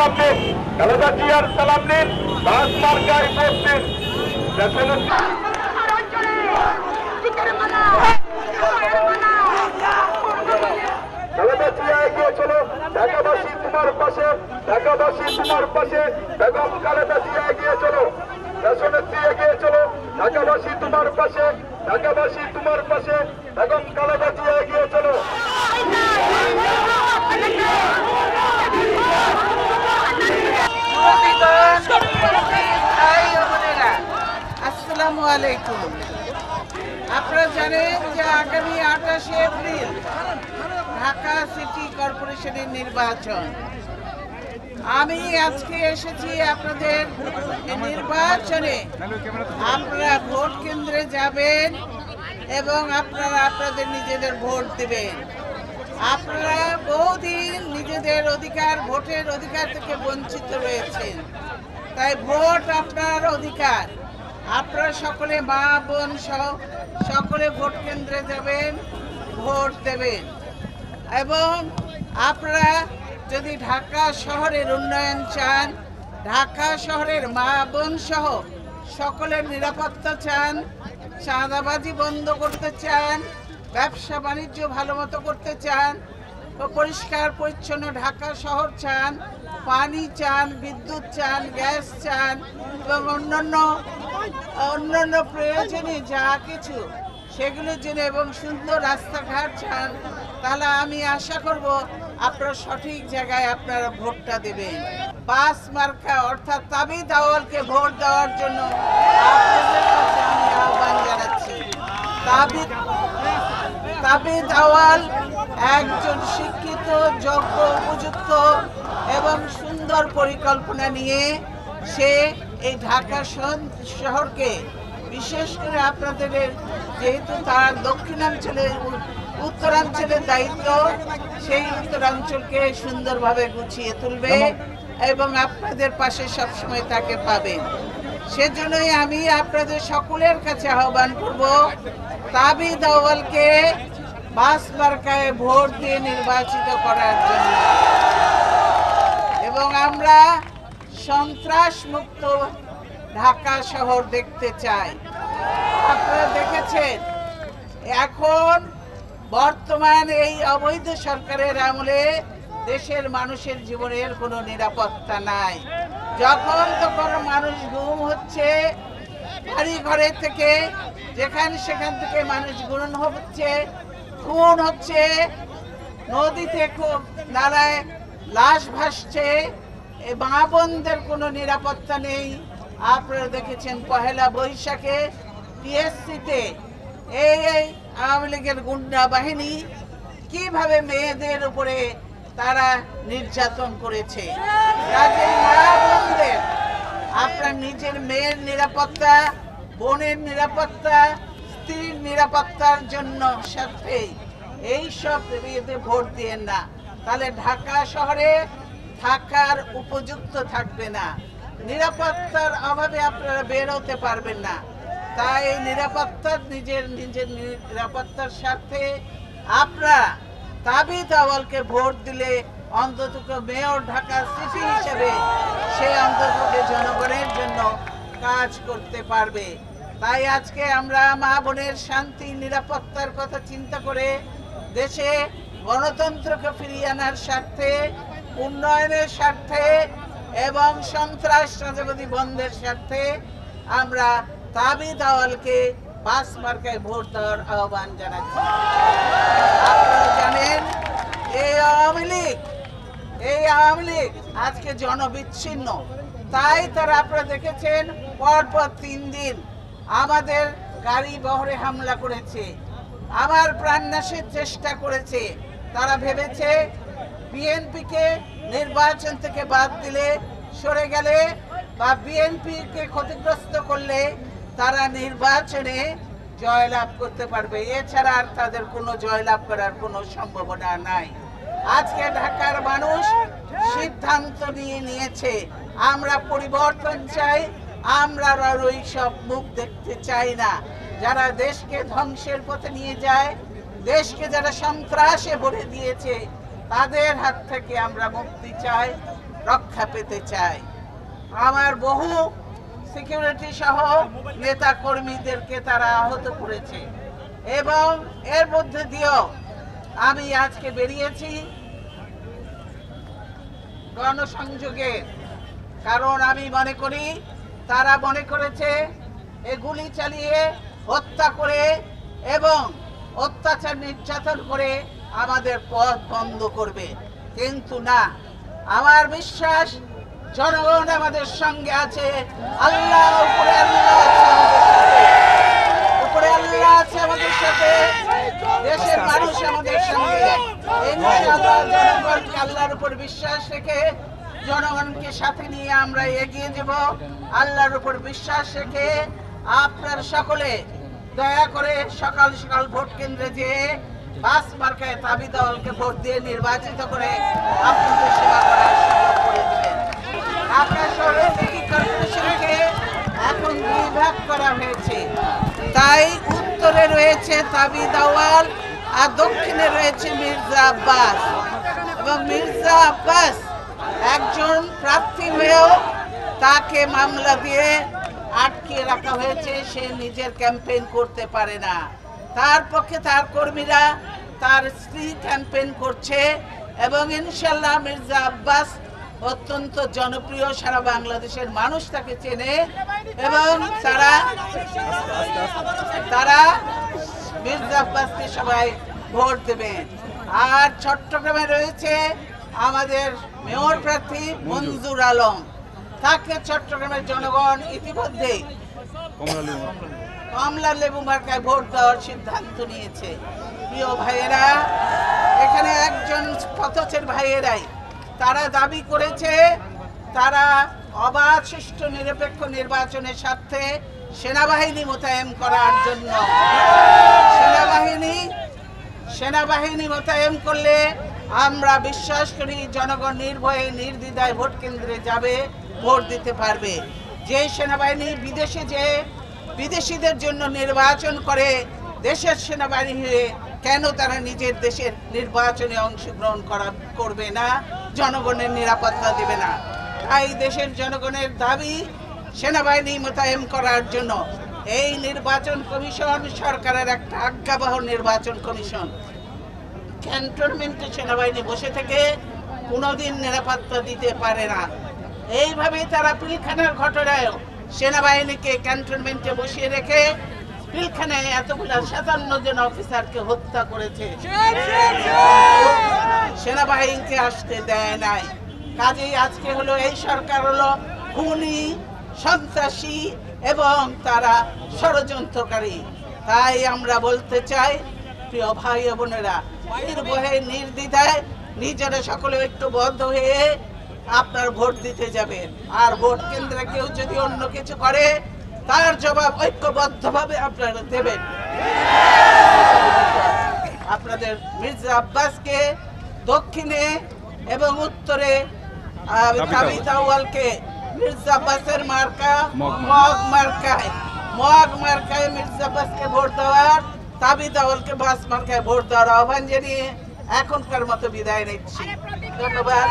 সামনে খালেদা জিয়ার সালাম নিন, বাস মার্কায় ভোট দিন। খালেদা জিয়া এগিয়ে চলো, ঢাকাবাসী তোমার পাশে, ঢাকাবাসী তোমার পাশে, বেগম খালেদা জিয়া এগিয়ে চলো, দেশনেত্রী এগিয়ে চলো, ঢাকাবাসী তোমার পাশে, ঢাকাবাসী তোমার পাশে, বেগম খালেদা জিয়া এগিয়ে চলো। আসসালামু আলাইকুম। আপনারা জানেন যে আগামী 28 এপ্রিল ঢাকা সিটি কর্পোরেশনের নির্বাচন। আমি আজকে এসেছি আপনাদের নির্বাচনে আপনারা ভোট কেন্দ্রে যাবেন এবং আপনারা আপনাদের নিজেদের ভোট দেবেন। আপনারা বহুদিন নিজেদের অধিকার, ভোটের অধিকার থেকে বঞ্চিত রয়েছেন, তাই ভোট আপনার অধিকার। আপনারা সকলে মা বোন সহ সকলে ভোট কেন্দ্রে যাবেন, ভোট দেবেন। এবং আপনারা যদি ঢাকা শহরের উন্নয়ন চান, ঢাকা শহরের মা বোন সহ সকলের নিরাপত্তা চান, চাঁদাবাজি বন্ধ করতে চান, ব্যবসা বাণিজ্য ভালো মতো করতে চান, পরিষ্কার পরিচ্ছন্ন ঢাকা শহর চান, পানি চান, বিদ্যুৎ চান, গ্যাস চান এবং অন্যান্য প্রয়োজনীয় যা কিছু সেগুলোর জন্য এবং সুন্দর রাস্তাঘাট চান, তাহলে আমি আশা করব আপনারা সঠিক জায়গায় আপনারা ভোটটা দেবেন। বাস মার্কা অর্থাৎ তাবিদ আওয়ালকে ভোট দেওয়ার জন্য আপনাদের কাছে আমি আহ্বান জানাচ্ছি। তাবিদ আওয়াল একজন শিক্ষিত, যোগ্য, উপযুক্ত এবং সুন্দর পরিকল্পনা নিয়ে সে এই ঢাকা শহরকে, বিশেষ করে আপনাদের যেহেতু তার দক্ষিণাঞ্চলে উত্তরাঞ্চলের দায়িত্ব, সেই উত্তরাঞ্চলকে সুন্দরভাবে গুছিয়ে তুলবে এবং আপনাদের পাশে সবসময় তাকে পাবেন। সেজন্যই আমি আপনাদের সকলের কাছে আহ্বান করব, তাবিদ আওয়ালকে বাস মার্কায় ভোট দিয়ে নির্বাচিত করার জন্য। এবং আমরা সন্ত্রাস মুক্ত ঢাকা শহর দেখতে চাই। আপনারা দেখেছেন এখন বর্তমান এই অবৈধ সরকারের আমলে দেশের মানুষের জীবনের কোনো নিরাপত্তা নাই। যখন তখন মানুষ গুম হচ্ছে, বাড়ি ঘরে থেকে সেখান থেকে মানুষ গুম হচ্ছে, খুন হচ্ছে, নদীতে নালায় লাশ ভাসছে, মা বোনদের কোনো নিরাপত্তা নেই। আপনারা দেখেছেন পহেলা বৈশাখে টিএসসিতে এই আওয়ামী লীগের গুন্ডা বাহিনী কিভাবে মেয়েদের উপরে তারা নির্যাতন করেছে। কাজেই মা বোনদের আপনার নিজের মেয়ের নিরাপত্তা, বোনের নিরাপত্তা, স্ত্রীর নিরাপত্তার জন্য সাথে এইসব বিয়েতে ভোট দিয়েন না, তাহলে ঢাকা শহরে থাকার উপযুক্ত থাকবে না। নিরাপত্তার অভাবে আপনারা বের হতে পারবেন না। তাই এই নিরাপত্তার নিজের নিরাপত্তার স্বার্থে আপনারা তাবিদ আওয়ালকে ভোট দিলে অন্তত মেয়র ঢাকা সিটি হিসেবে সে অন্তত জনগণের জন্য কাজ করতে পারবে। তাই আজকে আমরা মা বোনের শান্তি, নিরাপত্তার কথা চিন্তা করে দেশে গণতন্ত্রকে ফিরিয়ে আনার স্বার্থে, উন্নয়নের স্বার্থে এবং সন্ত্রাস চাঁদাবাজি বন্ধের স্বার্থে আমরা তাবিদ আওয়ালকে বাস মার্কায় ভোট দেওয়ার আহ্বান জানাচ্ছি। আপনারা জানেন এই আওয়ামী লীগ আজকে জনবিচ্ছিন্ন। তাই তারা আপনারা দেখেছেন পরপর 3 দিন আমাদের গাড়ি বহরে হামলা করেছে, আমার প্রাণনাশের চেষ্টা করেছে। তারা ভেবেছে বিএনপিকে নির্বাচন থেকে বাদ দিলে, সরে গেলে বা বিএনপিকে ক্ষতিগ্রস্ত করলে তারা নির্বাচনে জয়লাভ করতে পারবে, এছাড়া আর তাদের কোনো জয়লাভ করার কোনো সম্ভাবনা নাই। আজকে ঢাকার মানুষ সিদ্ধান্ত নিয়েছে, আমরা পরিবর্তন চাই, আমরা আর ওই সব মুখ দেখতে চাই না। যারা দেশকে ধ্বংসের পথে নিয়ে যায়, দেশকে যারা সন্ত্রাসে ভরে দিয়েছে, তাদের হাত থেকে আমরা মুক্তি চাই। রক্ষা পেতে চায়। আমার বহু সিকিউরিটি সহ নেতা কর্মীদেরকে তারা আহত করেছে এবং এর মধ্যে দিয়েও আমি আজকে বেরিয়েছি গণসংযোগে, কারণ আমি মনে করি তারা মনে করেছে গুলি চালিয়ে হত্যা করে এবং অত্যাচার নির্যাতন করে আমাদের পথ বন্ধ করবে, কিন্তু না। আমার বিশ্বাস জনগণ আমাদের সঙ্গে আছে, আল্লাহ উপরে আল্লাহ আছে আমাদের সাথে, দেশের মানুষ আমাদের সঙ্গে। ইনশাআল্লাহ জনগণকে আল্লাহর উপর বিশ্বাস রেখে জনগণকে সাথে নিয়ে আমরা এগিয়ে যাব। আল্লাহর উপর বিশ্বাস রেখে আপনার সকলে দয়া করে সকাল সকাল ভোট কেন্দ্রে যেয়ে বাস মার্কায় তাবিদ দলকে ভোট দিয়ে নির্বাচিত করে আপনাদের সেবা করার সুযোগ করে দেবেন। ঢাকা শহরের সিটি কর্পোরেশনকে এখন 2 ভাগ করা হয়েছে, তাই উত্তরে রয়েছে তাবিদ আউয়াল আর দক্ষিণে রয়েছে মির্জা আব্বাস। এবং মির্জা আব্বাস একজন প্রার্থী হয়েও তাকে মামলা দিয়ে আটকে রাখা হয়েছে, সে নিজের ক্যাম্পেইন করতে পারে না। তার পক্ষে তার কর্মীরা, তার স্ত্রী ক্যাম্পেইন করছে এবং ইনশাআল্লাহ মির্জা আব্বাস অত্যন্ত জনপ্রিয়, সারা বাংলাদেশের মানুষ তাকে চেনে এবং তারা মির্জা আব্বাসকে সবাই ভোট দেবেন। আর চট্টগ্রামে রয়েছে আমাদের মেয়র প্রার্থী মঞ্জুর আলম, তাকে চট্টগ্রামের জনগণ ইতিমধ্যে কমলা লেবু মার্কায় ভোট দেওয়ার সিদ্ধান্ত নিয়েছে। প্রিয় ভাইয়েরা, এখানে একজন পথচের ভাইয়েরাই তারা দাবি করেছে তারা অবাধ সুষ্ঠু নিরপেক্ষ নির্বাচনের স্বার্থে সেনাবাহিনী মোতায়েন করার জন্য। সেনাবাহিনী মোতায়েন করলে আমরা বিশ্বাস করি জনগণ নির্ভয়ে নির্দ্বিধায় ভোট কেন্দ্রে যাবে, ভোট দিতে পারবে। যে সেনাবাহিনী বিদেশে যে বিদেশিদের জন্য নির্বাচন করে, দেশের সেনাবাহিনী হয়ে কেন তারা নিজের দেশের নির্বাচনে অংশগ্রহণ করবে না, জনগণের নিরাপত্তা দেবে না? তাই দেশের জনগণের দাবি সেনাবাহিনী মোতায়েন করার জন্য। এই নির্বাচন কমিশন সরকারের একটা আজ্ঞাবহ নির্বাচন কমিশন। ক্যান্টনমেন্টে সেনাবাহিনী বসে থেকে কোনোদিন নিরাপত্তা দিতে পারে না। এইভাবে তারা পিলখানার ঘটনায় সেনাবাহিনীকে ক্যান্টনমেন্টে বসিয়ে রেখে পিলখানায় এতগুলা 57 জন অফিসারকে হত্যা করেছে, সেনাবাহিনীকে আসতে দেয় নাই। কাজেই আজকে হলো এই সরকার হলো খুনি, সন্ত্রাসী এবং তারা ষড়যন্ত্রকারী। তাই আমরা বলতে চাই, প্রিয় ভাই ও বোনেরা, নির্ভয়ে নির্দ্বিধায় নিজেরা সকলে ঐক্যবদ্ধ হয়ে আপনার ভোট দিতে যাবেন। আর ভোট কেন্দ্রে কেউ যদি অন্য কিছু করে তার জবাব ঐক্যবদ্ধভাবে আপনারা দেবেন। আপনাদের মির্জা আব্বাসকে দক্ষিণে এবং উত্তরে তাবিদ আউয়ালকে মির্জা আব্বাসের মার্কা মগ মার্কায় মির্জা আব্বাসকে ভোট দেওয়ার, তাবিদ আউয়ালকে বাস মার্কায় ভোট দেওয়ার আহ্বান জানিয়ে এখনকার মতো বিদায় নিচ্ছি। ধন্যবাদ।